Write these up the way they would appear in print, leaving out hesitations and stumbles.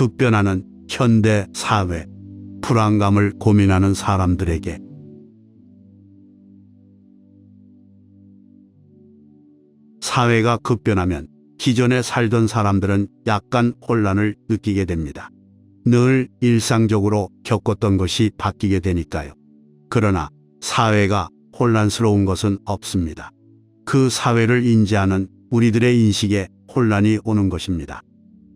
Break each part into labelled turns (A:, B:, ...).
A: 급변하는 현대 사회, 불안감을 고민하는 사람들에게 사회가 급변하면 기존에 살던 사람들은 약간 혼란을 느끼게 됩니다. 늘 일상적으로 겪었던 것이 바뀌게 되니까요. 그러나 사회가 혼란스러운 것은 없습니다. 그 사회를 인지하는 우리들의 인식에 혼란이 오는 것입니다.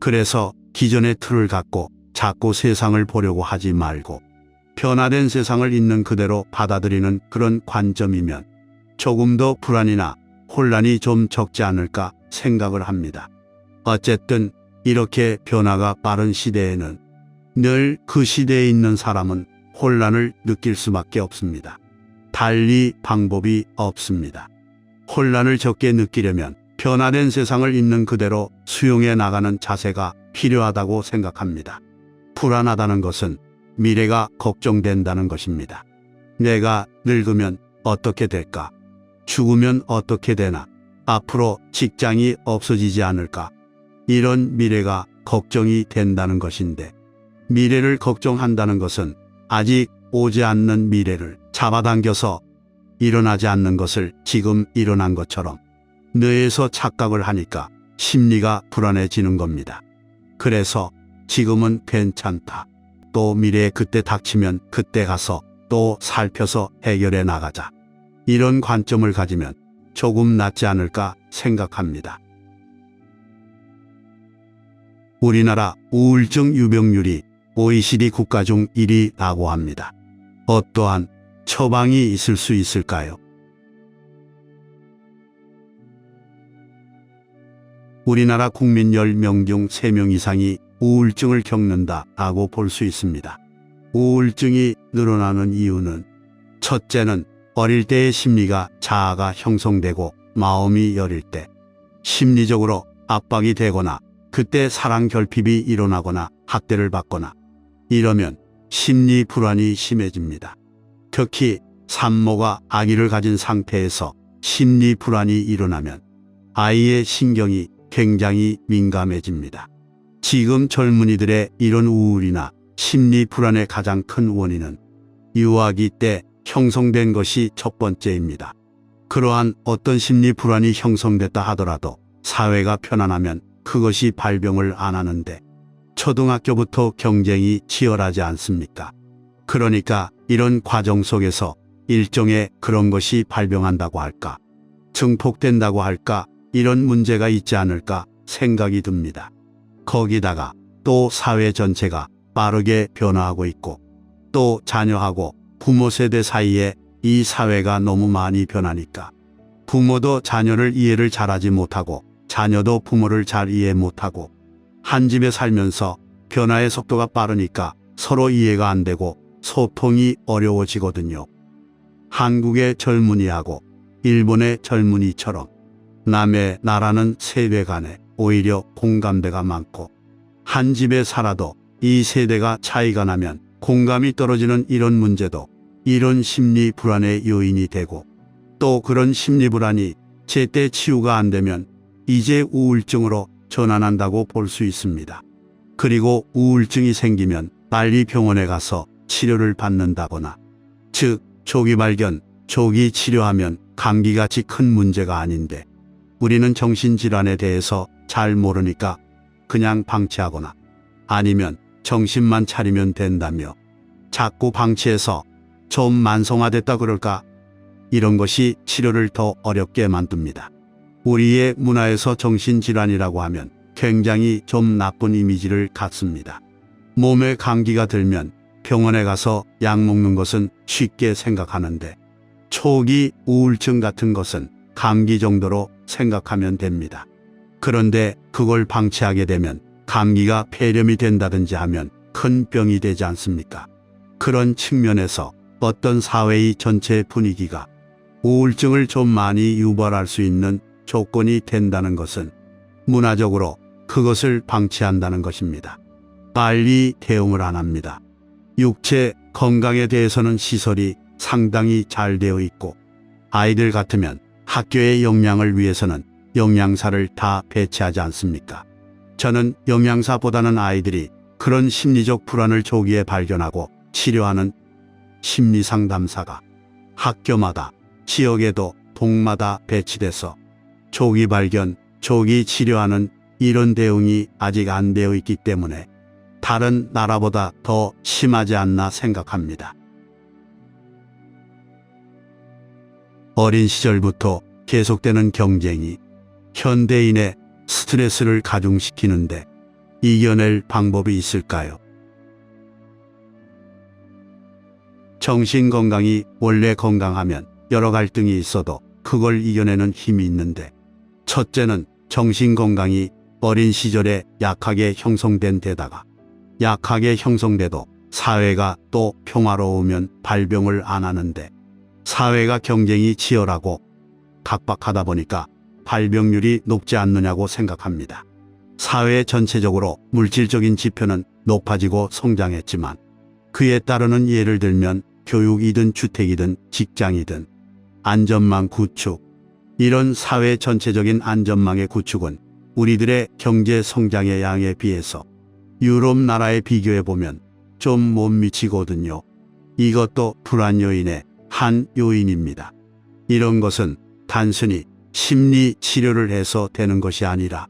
A: 그래서 기존의 틀을 갖고 자꾸 세상을 보려고 하지 말고 변화된 세상을 있는 그대로 받아들이는 그런 관점이면 조금 더 불안이나 혼란이 좀 적지 않을까 생각을 합니다. 어쨌든 이렇게 변화가 빠른 시대에는 늘 그 시대에 있는 사람은 혼란을 느낄 수밖에 없습니다. 달리 방법이 없습니다. 혼란을 적게 느끼려면 변화된 세상을 있는 그대로 수용해 나가는 자세가 필요하다고 생각합니다. 불안하다는 것은 미래가 걱정된다는 것입니다. 내가 늙으면 어떻게 될까? 죽으면 어떻게 되나? 앞으로 직장이 없어지지 않을까? 이런 미래가 걱정이 된다는 것인데, 미래를 걱정한다는 것은 아직 오지 않는 미래를 잡아당겨서 일어나지 않는 것을 지금 일어난 것처럼 뇌에서 착각을 하니까 심리가 불안해지는 겁니다. 그래서 지금은 괜찮다. 또 미래에 그때 닥치면 그때 가서 또 살펴서 해결해 나가자. 이런 관점을 가지면 조금 낫지 않을까 생각합니다. 우리나라 우울증 유병률이 OECD 국가 중 1위라고 합니다. 어떠한 처방이 있을 수 있을까요? 우리나라 국민 10명 중 3명 이상이 우울증을 겪는다라고 볼 수 있습니다. 우울증이 늘어나는 이유는 첫째는 어릴 때의 심리가 자아가 형성되고 마음이 여릴 때 심리적으로 압박이 되거나 그때 사랑 결핍이 일어나거나 학대를 받거나 이러면 심리 불안이 심해집니다. 특히 산모가 아기를 가진 상태에서 심리 불안이 일어나면 아이의 신경이 굉장히 민감해집니다. 지금 젊은이들의 이런 우울이나 심리 불안의 가장 큰 원인은 유아기 때 형성된 것이 첫 번째입니다. 그러한 어떤 심리 불안이 형성됐다 하더라도 사회가 편안하면 그것이 발병을 안 하는데 초등학교부터 경쟁이 치열하지 않습니까? 그러니까 이런 과정 속에서 일종의 그런 것이 발병한다고 할까? 증폭된다고 할까? 이런 문제가 있지 않을까 생각이 듭니다. 거기다가 또 사회 전체가 빠르게 변화하고 있고 또 자녀하고 부모 세대 사이에 이 사회가 너무 많이 변하니까 부모도 자녀를 이해를 잘하지 못하고 자녀도 부모를 잘 이해 못하고 한 집에 살면서 변화의 속도가 빠르니까 서로 이해가 안 되고 소통이 어려워지거든요. 한국의 젊은이하고 일본의 젊은이처럼 남의 나라는 세대 간에 오히려 공감대가 많고 한 집에 살아도 이 세대가 차이가 나면 공감이 떨어지는 이런 문제도 이런 심리 불안의 요인이 되고 또 그런 심리 불안이 제때 치유가 안 되면 이제 우울증으로 전환한다고 볼 수 있습니다. 그리고 우울증이 생기면 빨리 병원에 가서 치료를 받는다거나 즉 조기 발견, 조기 치료하면 감기같이 큰 문제가 아닌데 우리는 정신질환에 대해서 잘 모르니까 그냥 방치하거나 아니면 정신만 차리면 된다며 자꾸 방치해서 좀 만성화됐다 그럴까? 이런 것이 치료를 더 어렵게 만듭니다. 우리의 문화에서 정신질환이라고 하면 굉장히 좀 나쁜 이미지를 갖습니다. 몸에 감기가 들면 병원에 가서 약 먹는 것은 쉽게 생각하는데 초기 우울증 같은 것은 감기 정도로 생각하면 됩니다. 그런데 그걸 방치하게 되면 감기가 폐렴이 된다든지 하면 큰 병이 되지 않습니까? 그런 측면에서 어떤 사회의 전체 분위기가 우울증을 좀 많이 유발할 수 있는 조건이 된다는 것은 문화적으로 그것을 방치한다는 것입니다. 빨리 대응을 안 합니다. 육체 건강에 대해서는 시설이 상당히 잘 되어 있고 아이들 같으면 학교의 역량을 위해서는 영양사를 다 배치하지 않습니까? 저는 영양사보다는 아이들이 그런 심리적 불안을 조기에 발견하고 치료하는 심리상담사가 학교마다 지역에도 동마다 배치돼서 조기 발견, 조기 치료하는 이런 대응이 아직 안 되어 있기 때문에 다른 나라보다 더 심하지 않나 생각합니다. 어린 시절부터 계속되는 경쟁이 현대인의 스트레스를 가중시키는데 이겨낼 방법이 있을까요? 정신 건강이 원래 건강하면 여러 갈등이 있어도 그걸 이겨내는 힘이 있는데, 첫째는 정신 건강이 어린 시절에 약하게 형성된 데다가 약하게 형성돼도 사회가 또 평화로우면 발병을 안 하는데, 사회가 경쟁이 치열하고 각박하다 보니까 발병률이 높지 않느냐고 생각합니다. 사회 전체적으로 물질적인 지표는 높아지고 성장했지만 그에 따르는 예를 들면 교육이든 주택이든 직장이든 안전망 구축, 이런 사회 전체적인 안전망의 구축은 우리들의 경제 성장의 양에 비해서 유럽 나라에 비교해 보면 좀 못 미치거든요. 이것도 불안 요인의 한 요인입니다. 이런 것은 단순히 심리 치료를 해서 되는 것이 아니라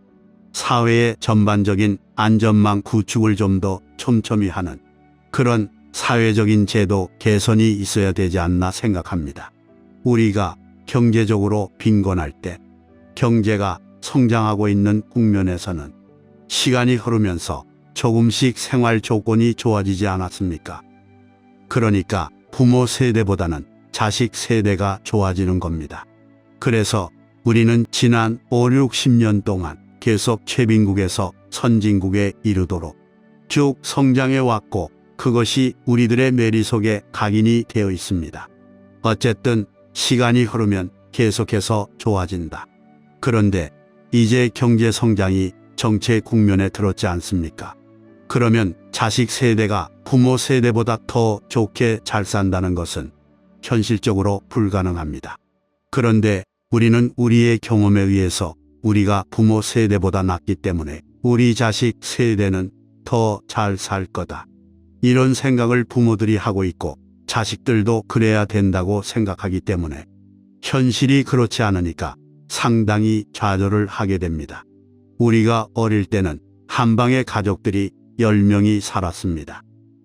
A: 사회의 전반적인 안전망 구축을 좀 더 촘촘히 하는 그런 사회적인 제도 개선이 있어야 되지 않나 생각합니다. 우리가 경제적으로 빈곤할 때, 경제가 성장하고 있는 국면에서는 시간이 흐르면서 조금씩 생활 조건이 좋아지지 않았습니까? 그러니까 부모 세대보다는 자식 세대가 좋아지는 겁니다. 그래서 우리는 지난 5, 60년 동안 계속 최빈국에서 선진국에 이르도록 쭉 성장해 왔고, 그것이 우리들의 뇌리 속에 각인이 되어 있습니다. 어쨌든 시간이 흐르면 계속해서 좋아진다. 그런데 이제 경제 성장이 정체 국면에 들었지 않습니까? 그러면 자식 세대가 부모 세대보다 더 좋게 잘 산다는 것은 현실적으로 불가능합니다. 그런데 우리는 우리의 경험에 의해서 우리가 부모 세대보다 낫기 때문에 우리 자식 세대는 더 잘 살 거다, 이런 생각을 부모들이 하고 있고 자식들도 그래야 된다고 생각하기 때문에 현실이 그렇지 않으니까 상당히 좌절을 하게 됩니다. 우리가 어릴 때는 한 방에 가족들이 10명이 살았습니다.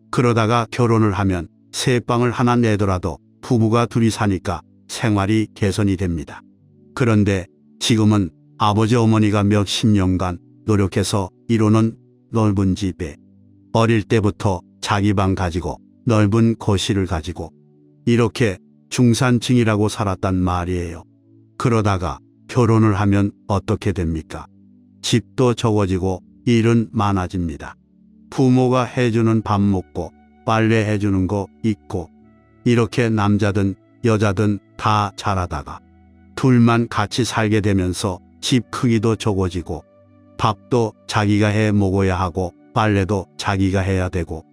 A: 그러다가 결혼을 하면 새 방을 하나 내더라도 부부가 둘이 사니까 생활이 개선이 됩니다. 그런데 지금은 아버지 어머니가 몇십 년간 노력해서 이루는 넓은 집에 어릴 때부터 자기 방 가지고 넓은 거실을 가지고 이렇게 중산층이라고 살았단 말이에요. 그러다가 결혼을 하면 어떻게 됩니까? 집도 적어지고 일은 많아집니다. 부모가 해주는 밥 먹고 빨래 해주는 거 있고, 이렇게 남자든 여자든 다 잘하다가 둘만 같이 살게 되면서 집 크기도 적어지고 밥도 자기가 해 먹어야 하고 빨래도 자기가 해야 되고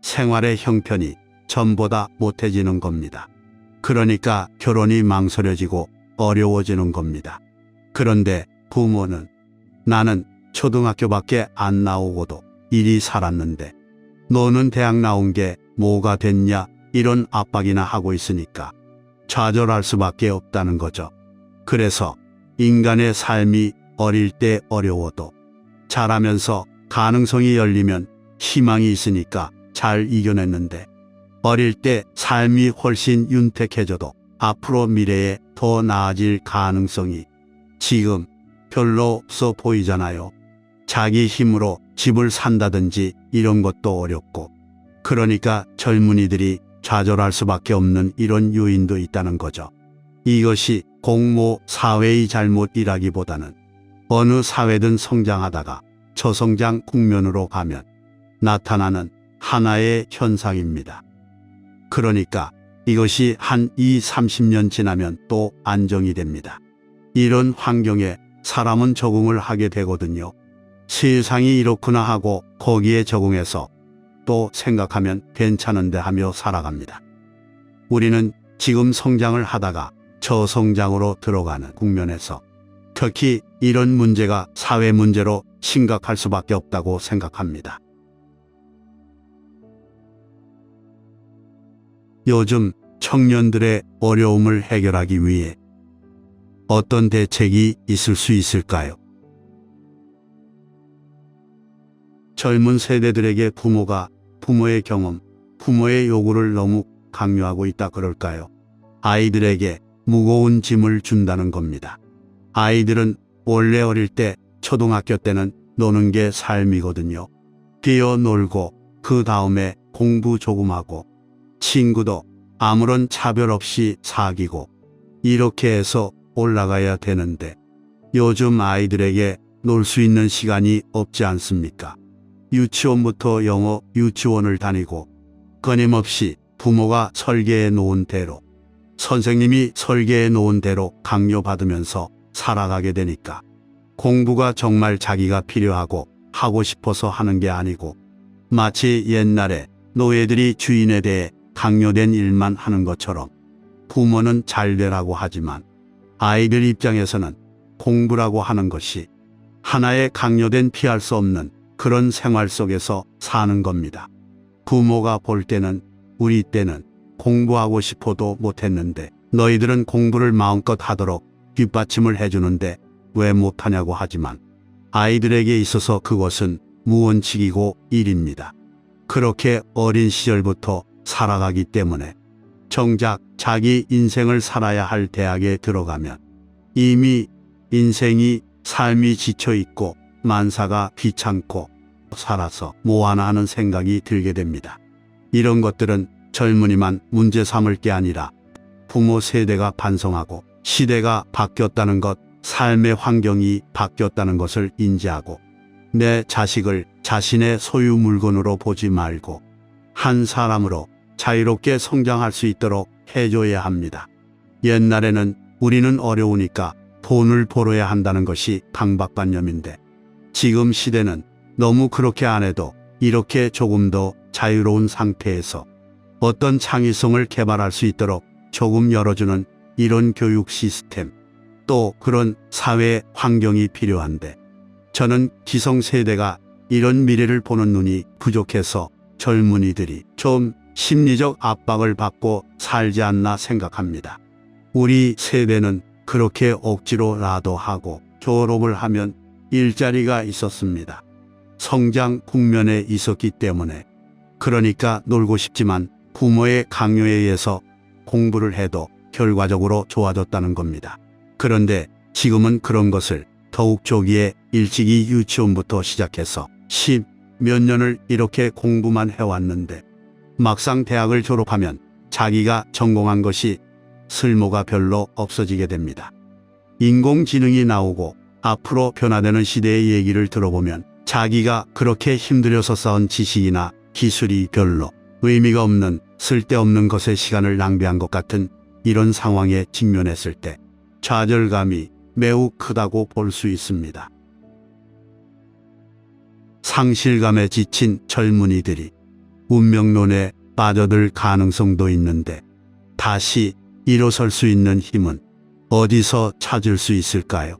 A: 생활의 형편이 전보다 못해지는 겁니다. 그러니까 결혼이 망설여지고 어려워지는 겁니다. 그런데 부모는 나는 초등학교밖에 안 나오고도 이리 살았는데 너는 대학 나온 게 뭐가 됐냐, 이런 압박이나 하고 있으니까 좌절할 수밖에 없다는 거죠. 그래서 인간의 삶이 어릴 때 어려워도 자라면서 가능성이 열리면 희망이 있으니까 잘 이겨냈는데, 어릴 때 삶이 훨씬 윤택해져도 앞으로 미래에 더 나아질 가능성이 지금 별로 없어 보이잖아요. 자기 힘으로 집을 산다든지 이런 것도 어렵고, 그러니까 젊은이들이 좌절할 수밖에 없는 이런 요인도 있다는 거죠. 이것이 공모 사회의 잘못이라기보다는 어느 사회든 성장하다가 저성장 국면으로 가면 나타나는 하나의 현상입니다. 그러니까 이것이 한 20, 30년 지나면 또 안정이 됩니다. 이런 환경에 사람은 적응을 하게 되거든요. 세상이 이렇구나 하고 거기에 적응해서 또 생각하면 괜찮은데 하며 살아갑니다. 우리는 지금 성장을 하다가 저성장으로 들어가는 국면에서 특히 이런 문제가 사회 문제로 심각할 수밖에 없다고 생각합니다. 요즘 청년들의 어려움을 해결하기 위해 어떤 대책이 있을 수 있을까요? 젊은 세대들에게 부모가 부모의 경험, 부모의 요구를 너무 강요하고 있다 그럴까요? 아이들에게 무거운 짐을 준다는 겁니다. 아이들은 원래 어릴 때 초등학교 때는 노는 게 삶이거든요. 뛰어놀고 그 다음에 공부 조금 하고 친구도 아무런 차별 없이 사귀고 이렇게 해서 올라가야 되는데 요즘 아이들에게 놀 수 있는 시간이 없지 않습니까? 유치원부터 영어 유치원을 다니고 끊임없이 부모가 설계해 놓은 대로 선생님이 설계해 놓은 대로 강요받으면서 살아가게 되니까 공부가 정말 자기가 필요하고 하고 싶어서 하는 게 아니고 마치 옛날에 노예들이 주인에 대해 강요된 일만 하는 것처럼 부모는 잘 되라고 하지만 아이들 입장에서는 공부라고 하는 것이 하나의 강요된 피할 수 없는 그런 생활 속에서 사는 겁니다. 부모가 볼 때는 우리 때는 공부하고 싶어도 못했는데 너희들은 공부를 마음껏 하도록 뒷받침을 해주는데 왜 못하냐고 하지만 아이들에게 있어서 그것은 무원칙이고 일입니다. 그렇게 어린 시절부터 살아가기 때문에 정작 자기 인생을 살아야 할 대학에 들어가면 이미 인생이 삶이 지쳐있고 만사가 귀찮고 살아서 뭐하나 하는 생각이 들게 됩니다. 이런 것들은 젊은이만 문제 삼을 게 아니라 부모 세대가 반성하고 시대가 바뀌었다는 것, 삶의 환경이 바뀌었다는 것을 인지하고 내 자식을 자신의 소유 물건으로 보지 말고 한 사람으로 자유롭게 성장할 수 있도록 해줘야 합니다. 옛날에는 우리는 어려우니까 돈을 벌어야 한다는 것이 강박관념인데 지금 시대는 너무 그렇게 안 해도 이렇게 조금 더 자유로운 상태에서 어떤 창의성을 개발할 수 있도록 조금 열어주는 이런 교육 시스템, 또 그런 사회 환경이 필요한데 저는 기성세대가 이런 미래를 보는 눈이 부족해서 젊은이들이 좀 심리적 압박을 받고 살지 않나 생각합니다. 우리 세대는 그렇게 억지로라도 하고 졸업을 하면 일자리가 있었습니다. 성장 국면에 있었기 때문에 그러니까 놀고 싶지만 부모의 강요에 의해서 공부를 해도 결과적으로 좋아졌다는 겁니다. 그런데 지금은 그런 것을 더욱 조기에 일찍이 유치원부터 시작해서 10몇 년을 이렇게 공부만 해왔는데 막상 대학을 졸업하면 자기가 전공한 것이 쓸모가 별로 없어지게 됩니다. 인공지능이 나오고 앞으로 변화되는 시대의 얘기를 들어보면 자기가 그렇게 힘들여서 쌓은 지식이나 기술이 별로 의미가 없는 쓸데없는 것에 시간을 낭비한 것 같은 이런 상황에 직면했을 때 좌절감이 매우 크다고 볼 수 있습니다. 상실감에 지친 젊은이들이 운명론에 빠져들 가능성도 있는데 다시 일어설 수 있는 힘은 어디서 찾을 수 있을까요?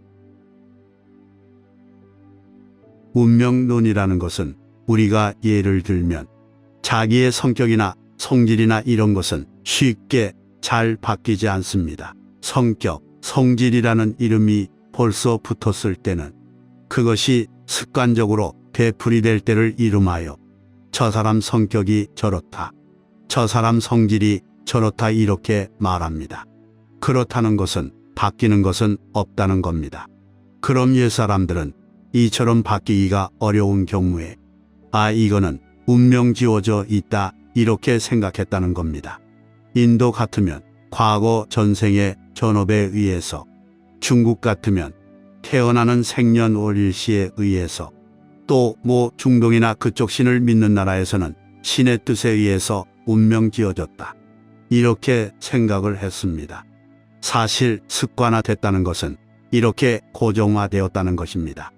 A: 운명론이라는 것은 우리가 예를 들면 자기의 성격이나 성질이나 이런 것은 쉽게 잘 바뀌지 않습니다. 성격, 성질이라는 이름이 벌써 붙었을 때는 그것이 습관적으로 되풀이될 때를 이름하여 저 사람 성격이 저렇다, 저 사람 성질이 저렇다 이렇게 말합니다. 그렇다는 것은 바뀌는 것은 없다는 겁니다. 그럼 옛사람들은 이처럼 바뀌기가 어려운 경우에 이거는 운명 지워져 있다 이렇게 생각했다는 겁니다. 인도 같으면 과거 전생의 전업에 의해서, 중국 같으면 태어나는 생년월일시에 의해서, 또 중동이나 그쪽 신을 믿는 나라에서는 신의 뜻에 의해서 운명 지어졌다 이렇게 생각을 했습니다. 사실 습관화됐다는 것은 이렇게 고정화되었다는 것입니다.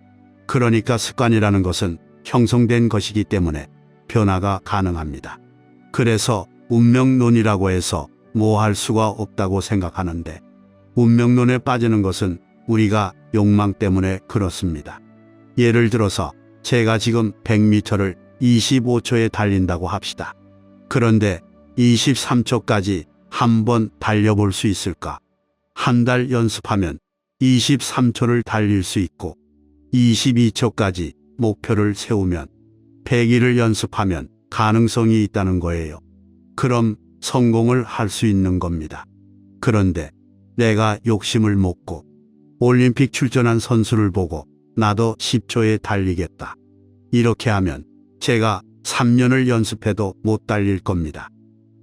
A: 그러니까 습관이라는 것은 형성된 것이기 때문에 변화가 가능합니다. 그래서 운명론이라고 해서 뭐 할 수가 없다고 생각하는데 운명론에 빠지는 것은 우리가 욕망 때문에 그렇습니다. 예를 들어서 제가 지금 100m를 25초에 달린다고 합시다. 그런데 23초까지 한번 달려볼 수 있을까? 한 달 연습하면 23초를 달릴 수 있고 22초까지 목표를 세우면 100일을 연습하면 가능성이 있다는 거예요. 그럼 성공을 할 수 있는 겁니다. 그런데 내가 욕심을 먹고 올림픽 출전한 선수를 보고 나도 10초에 달리겠다. 이렇게 하면 제가 3년을 연습해도 못 달릴 겁니다.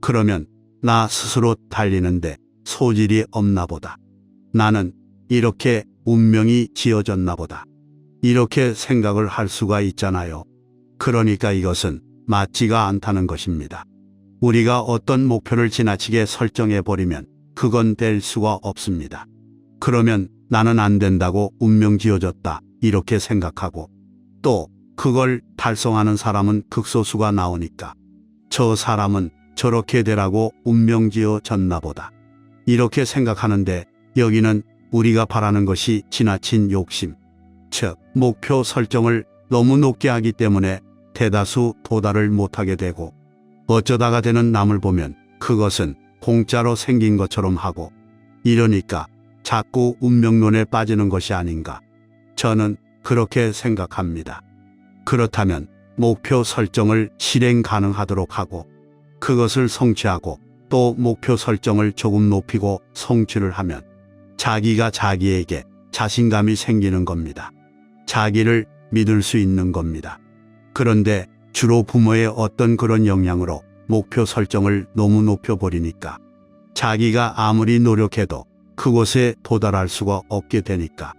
A: 그러면 나 스스로 달리는데 소질이 없나 보다. 나는 이렇게 운명이 지어졌나 보다. 이렇게 생각을 할 수가 있잖아요. 그러니까 이것은 맞지가 않다는 것입니다. 우리가 어떤 목표를 지나치게 설정해버리면 그건 될 수가 없습니다. 그러면 나는 안 된다고 운명 지어졌다 이렇게 생각하고 또 그걸 달성하는 사람은 극소수가 나오니까 저 사람은 저렇게 되라고 운명 지어졌나 보다. 이렇게 생각하는데 여기는 우리가 바라는 것이 지나친 욕심, 즉 목표 설정을 너무 높게 하기 때문에 대다수 도달을 못하게 되고 어쩌다가 되는 남을 보면 그것은 공짜로 생긴 것처럼 하고 이러니까 자꾸 운명론에 빠지는 것이 아닌가. 저는 그렇게 생각합니다. 그렇다면 목표 설정을 실행 가능하도록 하고 그것을 성취하고 또 목표 설정을 조금 높이고 성취를 하면 자기가 자기에게 자신감이 생기는 겁니다. 자기를 믿을 수 있는 겁니다. 그런데 주로 부모의 어떤 그런 영향으로 목표 설정을 너무 높여버리니까 자기가 아무리 노력해도 그곳에 도달할 수가 없게 되니까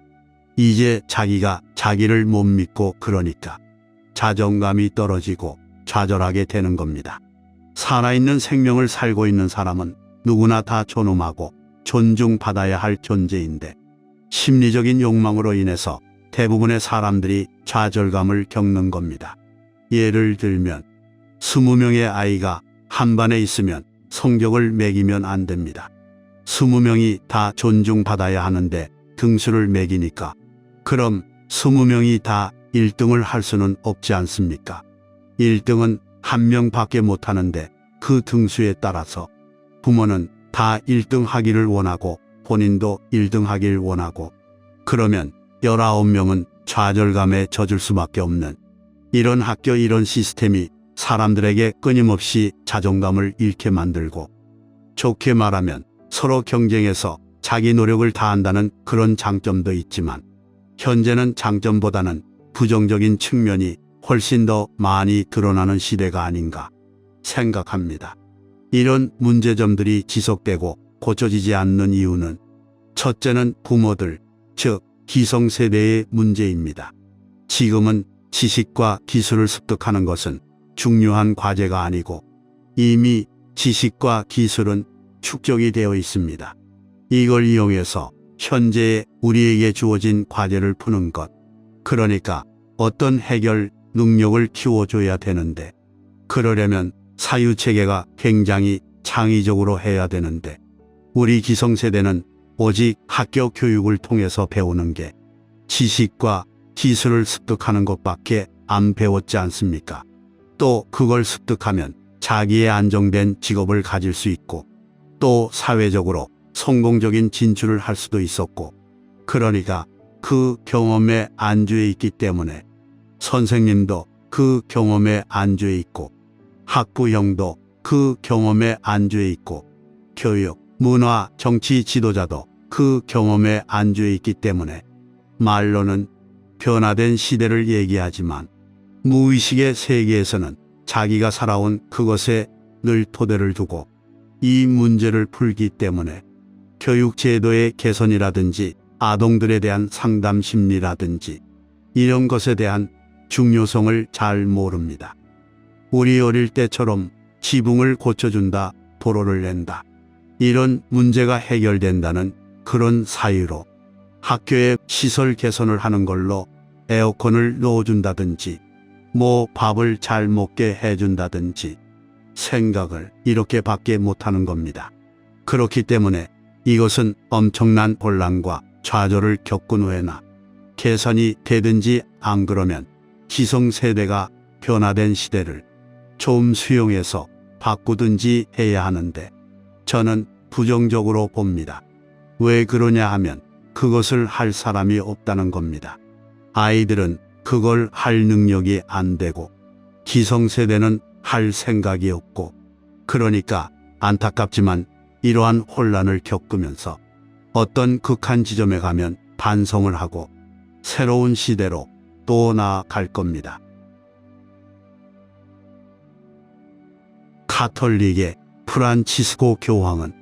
A: 이제 자기가 자기를 못 믿고 그러니까 자존감이 떨어지고 좌절하게 되는 겁니다. 살아있는 생명을 살고 있는 사람은 누구나 다 존엄하고 존중받아야 할 존재인데 심리적인 욕망으로 인해서 대부분의 사람들이 좌절감을 겪는 겁니다. 예를 들면 20명의 아이가 한 반에 있으면 성적을 매기면 안 됩니다. 20명이 다 존중받아야 하는데 등수를 매기니까 그럼 20명이 다 1등을 할 수는 없지 않습니까? 1등은 한 명밖에 못하는데 그 등수에 따라서 부모는 다 1등 하기를 원하고 본인도 1등 하길 원하고 그러면 19명은 좌절감에 젖을 수밖에 없는 이런 학교 이런 시스템이 사람들에게 끊임없이 자존감을 잃게 만들고 좋게 말하면 서로 경쟁해서 자기 노력을 다한다는 그런 장점도 있지만 현재는 장점보다는 부정적인 측면이 훨씬 더 많이 드러나는 시대가 아닌가 생각합니다. 이런 문제점들이 지속되고 고쳐지지 않는 이유는 첫째는 부모들, 즉 기성세대의 문제입니다. 지금은 지식과 기술을 습득하는 것은 중요한 과제가 아니고 이미 지식과 기술은 축적이 되어 있습니다. 이걸 이용해서 현재의 우리에게 주어진 과제를 푸는 것. 그러니까 어떤 해결 능력을 키워줘야 되는데 그러려면 사유체계가 굉장히 창의적으로 해야 되는데 우리 기성세대는 오직 학교 교육을 통해서 배우는 게 지식과 기술을 습득하는 것밖에 안 배웠지 않습니까? 또 그걸 습득하면 자기의 안정된 직업을 가질 수 있고 또 사회적으로 성공적인 진출을 할 수도 있었고 그러니까 그 경험에 안주해 있기 때문에 선생님도 그 경험에 안주해 있고 학부형도 그 경험에 안주해 있고 교육, 문화, 정치 지도자도 그 경험에 안주해 있기 때문에 말로는 변화된 시대를 얘기하지만 무의식의 세계에서는 자기가 살아온 그것에 늘 토대를 두고 이 문제를 풀기 때문에 교육제도의 개선이라든지 아동들에 대한 상담 심리라든지 이런 것에 대한 중요성을 잘 모릅니다. 우리 어릴 때처럼 지붕을 고쳐준다, 도로를 낸다. 이런 문제가 해결된다는 그런 사유로 학교에 시설 개선을 하는 걸로 에어컨을 넣어준다든지 뭐 밥을 잘 먹게 해준다든지 생각을 이렇게밖에 못하는 겁니다. 그렇기 때문에 이것은 엄청난 혼란과 좌절을 겪은 후에나 개선이 되든지 안 그러면 기성세대가 변화된 시대를 좀 수용해서 바꾸든지 해야 하는데 저는 부정적으로 봅니다. 왜 그러냐 하면 그것을 할 사람이 없다는 겁니다. 아이들은 그걸 할 능력이 안 되고 기성세대는 할 생각이 없고 그러니까 안타깝지만 이러한 혼란을 겪으면서 어떤 극한 지점에 가면 반성을 하고 새로운 시대로 또 나아갈 겁니다. 카톨릭의 프란치스코 교황은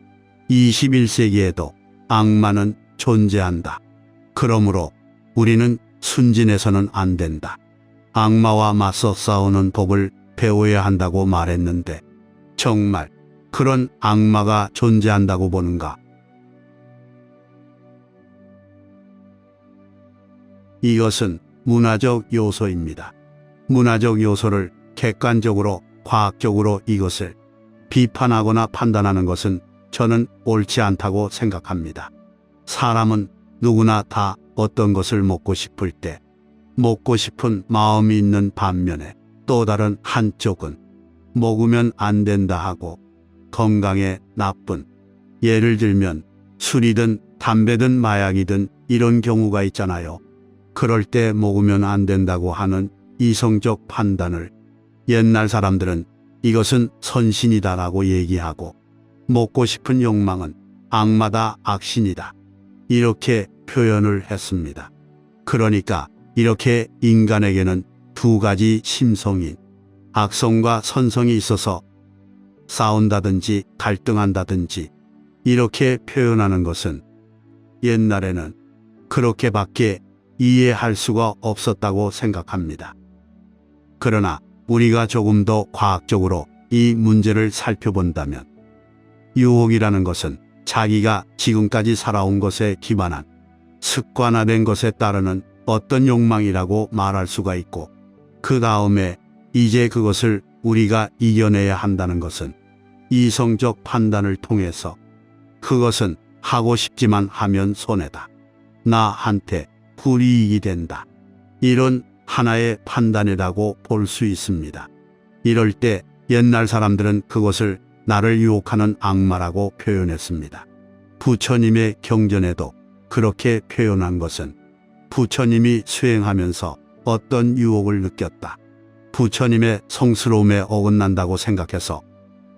A: 21세기에도 악마는 존재한다. 그러므로 우리는 순진해서는 안 된다. 악마와 맞서 싸우는 법을 배워야 한다고 말했는데 정말 그런 악마가 존재한다고 보는가? 이것은 문화적 요소입니다. 문화적 요소를 객관적으로 과학적으로 이것을 비판하거나 판단하는 것은 저는 옳지 않다고 생각합니다. 사람은 누구나 다 어떤 것을 먹고 싶을 때 먹고 싶은 마음이 있는 반면에 또 다른 한쪽은 먹으면 안 된다 하고 건강에 나쁜, 예를 들면 술이든 담배든 마약이든 이런 경우가 있잖아요. 그럴 때 먹으면 안 된다고 하는 이성적 판단을 옛날 사람들은 이것은 선신이다라고 얘기하고 먹고 싶은 욕망은 악마다, 악신이다, 이렇게 표현을 했습니다. 그러니까 이렇게 인간에게는 두 가지 심성인 악성과 선성이 있어서 싸운다든지 갈등한다든지 이렇게 표현하는 것은 옛날에는 그렇게밖에 이해할 수가 없었다고 생각합니다. 그러나 우리가 조금 더 과학적으로 이 문제를 살펴본다면 유혹이라는 것은 자기가 지금까지 살아온 것에 기반한 습관화된 것에 따르는 어떤 욕망이라고 말할 수가 있고 그 다음에 이제 그것을 우리가 이겨내야 한다는 것은 이성적 판단을 통해서 그것은 하고 싶지만 하면 손해다, 나한테 불이익이 된다, 이런 하나의 판단이라고 볼 수 있습니다. 이럴 때 옛날 사람들은 그것을 나를 유혹하는 악마라고 표현했습니다. 부처님의 경전에도 그렇게 표현한 것은 부처님이 수행하면서 어떤 유혹을 느꼈다, 부처님의 성스러움에 어긋난다고 생각해서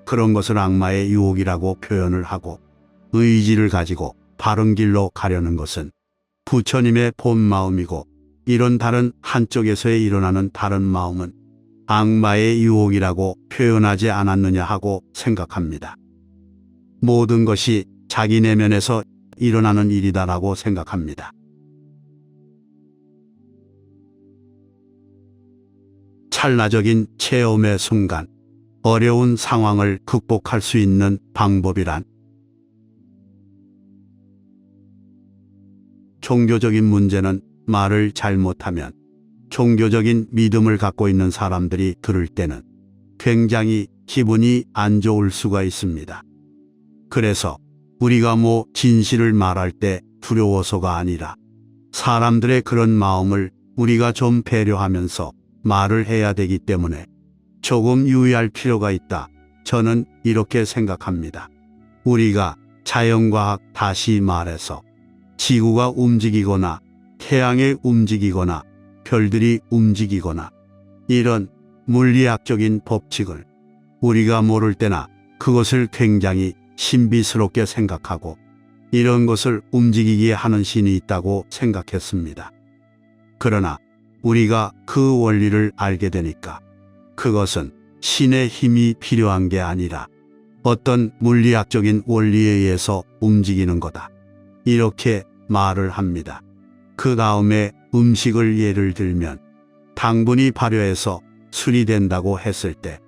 A: 그런 것을 악마의 유혹이라고 표현을 하고 의지를 가지고 바른 길로 가려는 것은 부처님의 본 마음이고 이런 다른 한쪽에서의 일어나는 다른 마음은 악마의 유혹이라고 표현하지 않았느냐 하고 생각합니다. 모든 것이 자기 내면에서 일어나는 일이다라고 생각합니다. 찰나적인 체험의 순간, 어려운 상황을 극복할 수 있는 방법이란 종교적인 문제는 말을 잘못하면 종교적인 믿음을 갖고 있는 사람들이 들을 때는 굉장히 기분이 안 좋을 수가 있습니다. 그래서 우리가 진실을 말할 때 두려워서가 아니라 사람들의 그런 마음을 우리가 좀 배려하면서 말을 해야 되기 때문에 조금 유의할 필요가 있다, 저는 이렇게 생각합니다. 우리가 자연과학, 다시 말해서 지구가 움직이거나 태양이 움직이거나 별들이 움직이거나 이런 물리학적인 법칙을 우리가 모를 때나 그것을 굉장히 신비스럽게 생각하고 이런 것을 움직이게 하는 신이 있다고 생각했습니다. 그러나 우리가 그 원리를 알게 되니까 그것은 신의 힘이 필요한 게 아니라 어떤 물리학적인 원리에 의해서 움직이는 거다, 이렇게 말을 합니다. 그 다음에 음식을 예를 들면 당분이 발효해서 술이 된다고 했을 때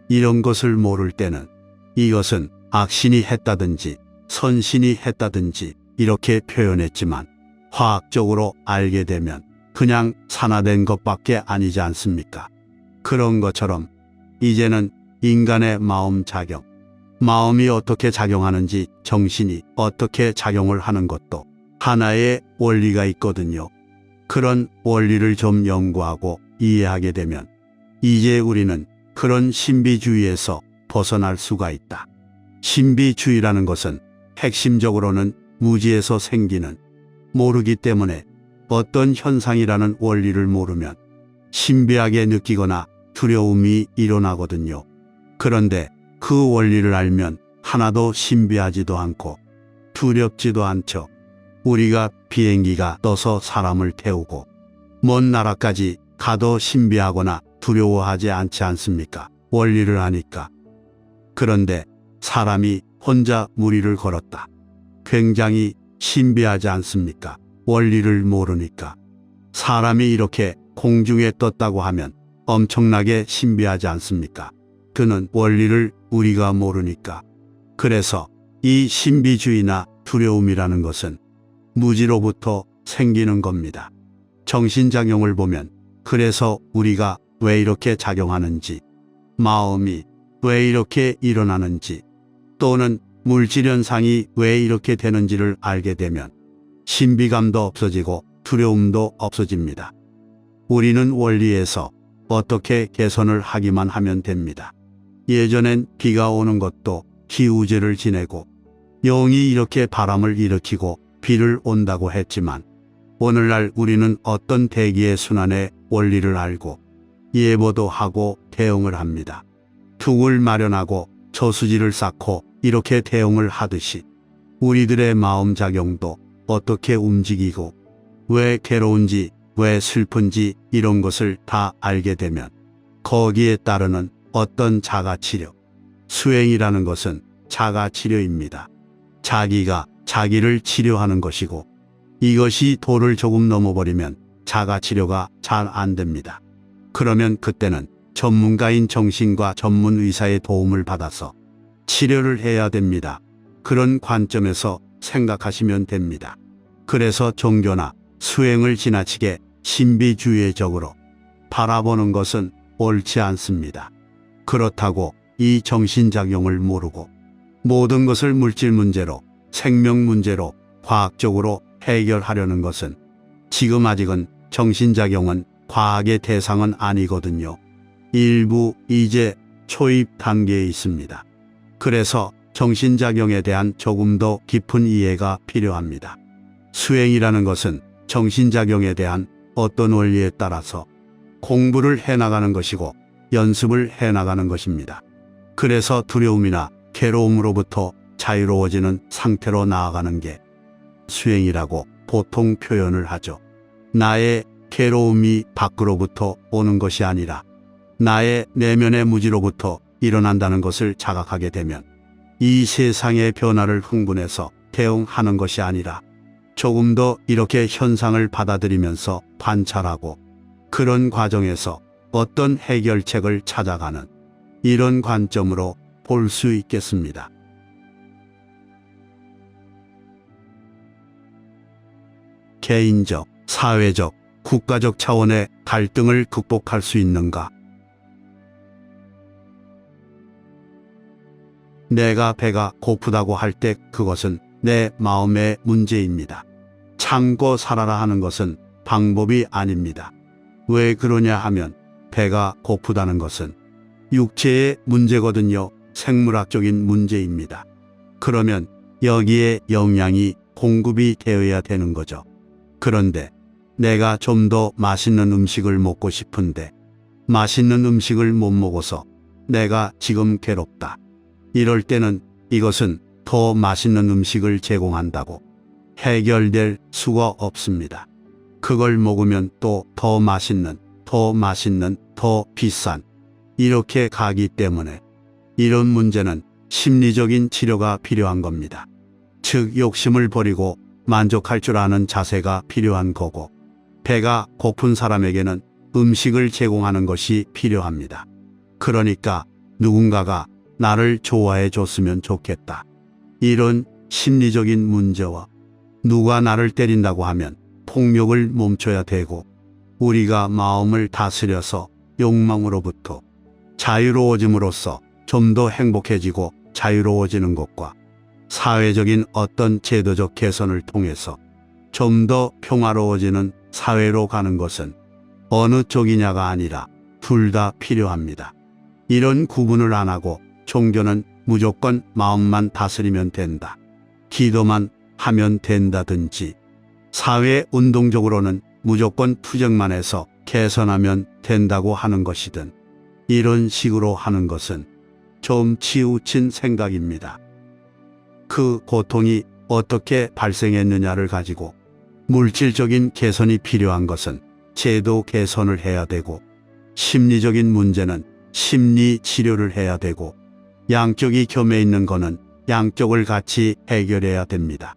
A: 이런 것을 모를 때는 이것은 악신이 했다든지 선신이 했다든지 이렇게 표현했지만 화학적으로 알게 되면 그냥 산화된 것밖에 아니지 않습니까? 그런 것처럼 이제는 인간의 마음 작용, 마음이 어떻게 작용하는지, 정신이 어떻게 작용을 하는 것도 하나의 원리가 있거든요. 그런 원리를 좀 연구하고 이해하게 되면 이제 우리는 그런 신비주의에서 벗어날 수가 있다. 신비주의라는 것은 핵심적으로는 무지에서 생기는, 모르기 때문에 어떤 현상이라는 원리를 모르면 신비하게 느끼거나 두려움이 일어나거든요. 그런데 그 원리를 알면 하나도 신비하지도 않고 두렵지도 않죠. 우리가 비행기가 떠서 사람을 태우고 먼 나라까지 가도 신비하거나 두려워하지 않지 않습니까? 원리를 아니까. 그런데 사람이 혼자 무리를 걸었다. 굉장히 신비하지 않습니까? 원리를 모르니까. 사람이 이렇게 공중에 떴다고 하면 엄청나게 신비하지 않습니까? 그는 원리를 우리가 모르니까. 그래서 이 신비주의나 두려움이라는 것은 무지로부터 생기는 겁니다. 정신작용을 보면 그래서 우리가 왜 이렇게 작용하는지, 마음이 왜 이렇게 일어나는지, 또는 물질현상이 왜 이렇게 되는지를 알게 되면 신비감도 없어지고 두려움도 없어집니다. 우리는 원리에서 어떻게 개선을 하기만 하면 됩니다. 예전엔 비가 오는 것도 기우제를 지내고 영이 이렇게 바람을 일으키고 비를 온다고 했지만 오늘날 우리는 어떤 대기의 순환의 원리를 알고 예보도 하고 대응을 합니다. 둑을 마련하고 저수지를 쌓고 이렇게 대응을 하듯이 우리들의 마음작용도 어떻게 움직이고 왜 괴로운지 왜 슬픈지 이런 것을 다 알게 되면 거기에 따르는 어떤 자가치료, 수행이라는 것은 자가치료입니다. 자기가 자기를 치료하는 것이고 이것이 도를 조금 넘어버리면 자가치료가 잘 안 됩니다. 그러면 그때는 전문가인 정신과 전문 의사의 도움을 받아서 치료를 해야 됩니다. 그런 관점에서 생각하시면 됩니다. 그래서 종교나 수행을 지나치게 신비주의적으로 바라보는 것은 옳지 않습니다. 그렇다고 이 정신작용을 모르고 모든 것을 물질 문제로, 생명 문제로, 과학적으로 해결하려는 것은 지금 아직은 정신작용은 과학의 대상은 아니거든요. 일부 이제 초입 단계에 있습니다. 그래서 정신작용에 대한 조금 더 깊은 이해가 필요합니다. 수행이라는 것은 정신작용에 대한 어떤 원리에 따라서 공부를 해나가는 것이고 연습을 해나가는 것입니다. 그래서 두려움이나 괴로움으로부터 자유로워지는 상태로 나아가는 게 수행이라고 보통 표현을 하죠. 나의 괴로움이 밖으로부터 오는 것이 아니라 나의 내면의 무지로부터 일어난다는 것을 자각하게 되면 이 세상의 변화를 흥분해서 대응하는 것이 아니라 조금 더 이렇게 현상을 받아들이면서 관찰하고 그런 과정에서 어떤 해결책을 찾아가는 이런 관점으로 볼 수 있겠습니다. 개인적, 사회적, 국가적 차원의 갈등을 극복할 수 있는가? 내가 배가 고프다고 할 때 그것은 내 마음의 문제입니다. 참고 살아라 하는 것은 방법이 아닙니다. 왜 그러냐 하면 배가 고프다는 것은 육체의 문제거든요. 생물학적인 문제입니다. 그러면 여기에 영양이 공급이 되어야 되는 거죠. 그런데 내가 좀 더 맛있는 음식을 먹고 싶은데 맛있는 음식을 못 먹어서 내가 지금 괴롭다. 이럴 때는 이것은 더 맛있는 음식을 제공한다고 해결될 수가 없습니다. 그걸 먹으면 또 더 맛있는, 더 비싼 이렇게 가기 때문에 이런 문제는 심리적인 치료가 필요한 겁니다. 즉 욕심을 버리고 만족할 줄 아는 자세가 필요한 거고 배가 고픈 사람에게는 음식을 제공하는 것이 필요합니다. 그러니까 누군가가 나를 좋아해 줬으면 좋겠다. 이런 심리적인 문제와 누가 나를 때린다고 하면 폭력을 멈춰야 되고 우리가 마음을 다스려서 욕망으로부터 자유로워짐으로써 좀 더 행복해지고 자유로워지는 것과 사회적인 어떤 제도적 개선을 통해서 좀 더 평화로워지는 사회로 가는 것은 어느 쪽이냐가 아니라 둘 다 필요합니다. 이런 구분을 안 하고 종교는 무조건 마음만 다스리면 된다. 기도만 하면 된다든지, 사회 운동적으로는 무조건 투쟁만 해서 개선하면 된다고 하는 것이든, 이런 식으로 하는 것은 좀 치우친 생각입니다. 그 고통이 어떻게 발생했느냐를 가지고 물질적인 개선이 필요한 것은 제도 개선을 해야 되고, 심리적인 문제는 심리 치료를 해야 되고, 양쪽이 겸해 있는 거는 양쪽을 같이 해결해야 됩니다.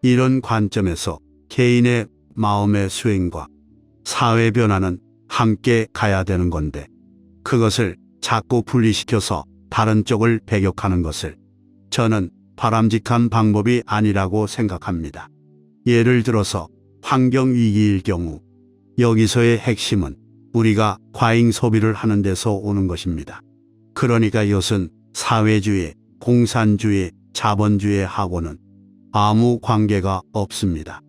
A: 이런 관점에서 개인의 마음의 수행과 사회 변화는 함께 가야 되는 건데, 그것을 자꾸 분리시켜서 다른 쪽을 배격하는 것을 저는 바람직한 방법이 아니라고 생각합니다. 예를 들어서 환경위기일 경우, 여기서의 핵심은 우리가 과잉 소비를 하는 데서 오는 것입니다. 그러니까 이것은 사회주의, 공산주의, 자본주의하고는 아무 관계가 없습니다.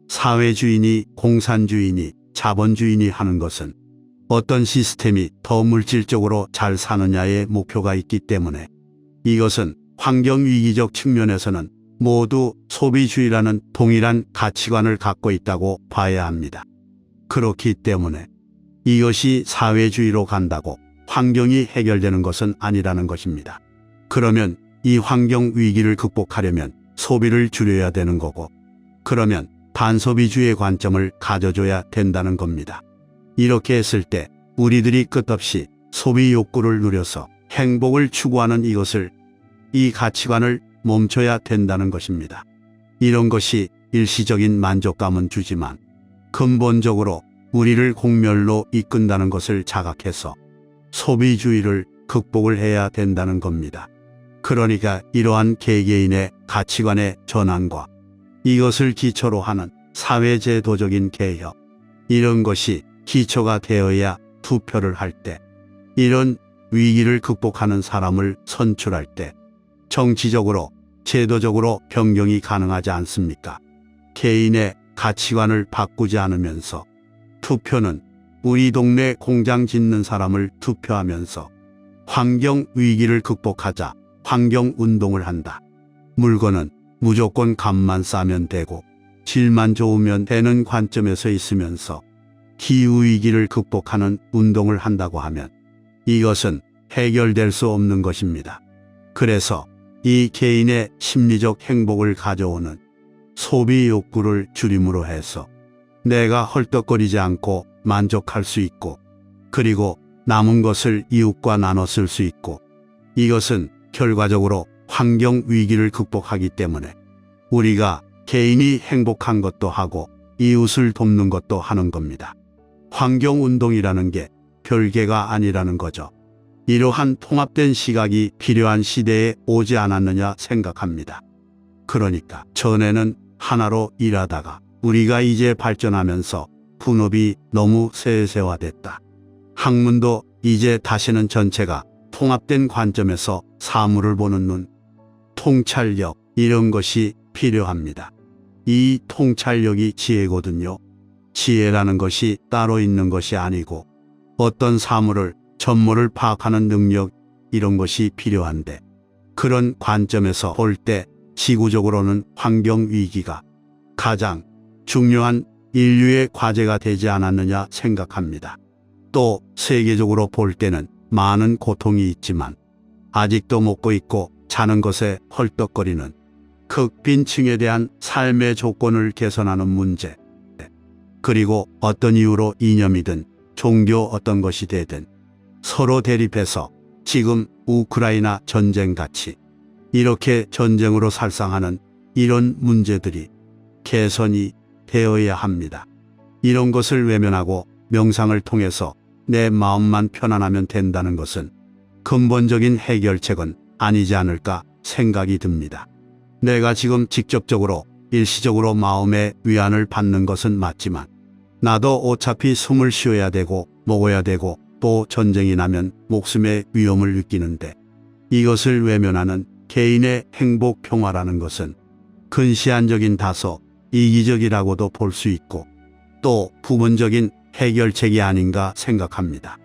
A: 사회주의니 공산주의니 자본주의니 하는 것은 어떤 시스템이 더 물질적으로 잘 사느냐의 목표가 있기 때문에, 이것은 환경위기적 측면에서는 모두 소비주의라는 동일한 가치관을 갖고 있다고 봐야 합니다. 그렇기 때문에 이것이 사회주의로 간다고 환경이 해결되는 것은 아니라는 것입니다. 그러면 이 환경 위기를 극복하려면 소비를 줄여야 되는 거고, 그러면 반소비주의 관점을 가져줘야 된다는 겁니다. 이렇게 했을 때 우리들이 끝없이 소비 욕구를 누려서 행복을 추구하는 이 가치관을 멈춰야 된다는 것입니다. 이런 것이 일시적인 만족감은 주지만 근본적으로 우리를 공멸로 이끈다는 것을 자각해서 소비주의를 극복을 해야 된다는 겁니다. 그러니까 이러한 개개인의 가치관의 전환과 이것을 기초로 하는 사회제도적인 개혁, 이런 것이 기초가 되어야 투표를 할 때, 이런 위기를 극복하는 사람을 선출할 때 정치적으로, 제도적으로 변경이 가능하지 않습니까? 개인의 가치관을 바꾸지 않으면서 투표는 우리 동네 공장 짓는 사람을 투표하면서 환경 위기를 극복하자 환경 운동을 한다. 물건은 무조건 값만 싸면 되고 질만 좋으면 되는 관점에서 있으면서 기후위기를 극복하는 운동을 한다고 하면 이것은 해결될 수 없는 것입니다. 그래서 이 개인의 심리적 행복을 가져오는 소비 욕구를 줄임으로 해서 내가 헐떡거리지 않고 만족할 수 있고, 그리고 남은 것을 이웃과 나눠 쓸 수 있고, 이것은 결과적으로 환경 위기를 극복하기 때문에 우리가 개인이 행복한 것도 하고 이웃을 돕는 것도 하는 겁니다. 환경운동이라는 게 별개가 아니라는 거죠. 이러한 통합된 시각이 필요한 시대에 오지 않았느냐 생각합니다. 그러니까 전에는 하나로 일하다가 우리가 이제 발전하면서 분업이 너무 세세화됐다. 학문도 이제 다시는 전체가 통합된 관점에서 사물을 보는 눈, 통찰력, 이런 것이 필요합니다. 이 통찰력이 지혜거든요. 지혜라는 것이 따로 있는 것이 아니고 어떤 사물을, 전모를 파악하는 능력, 이런 것이 필요한데, 그런 관점에서 볼 때 지구적으로는 환경위기가 가장 중요한 인류의 과제가 되지 않았느냐 생각합니다. 또 세계적으로 볼 때는 많은 고통이 있지만 아직도 먹고 있고 자는 것에 헐떡거리는 극빈층에 대한 삶의 조건을 개선하는 문제, 그리고 어떤 이유로 이념이든 종교 어떤 것이 되든 서로 대립해서 지금 우크라이나 전쟁같이 이렇게 전쟁으로 살상하는 이런 문제들이 개선이 되어야 합니다. 이런 것을 외면하고 명상을 통해서 내 마음만 편안하면 된다는 것은 근본적인 해결책은 아니지 않을까 생각이 듭니다. 내가 지금 직접적으로 일시적으로 마음의 위안을 받는 것은 맞지만 나도 어차피 숨을 쉬어야 되고 먹어야 되고 또 전쟁이 나면 목숨의 위험을 느끼는데, 이것을 외면하는 개인의 행복 평화라는 것은 근시안적인 다소 이기적이라고도 볼 수 있고 또 부분적인 해결책이 아닌가 생각합니다.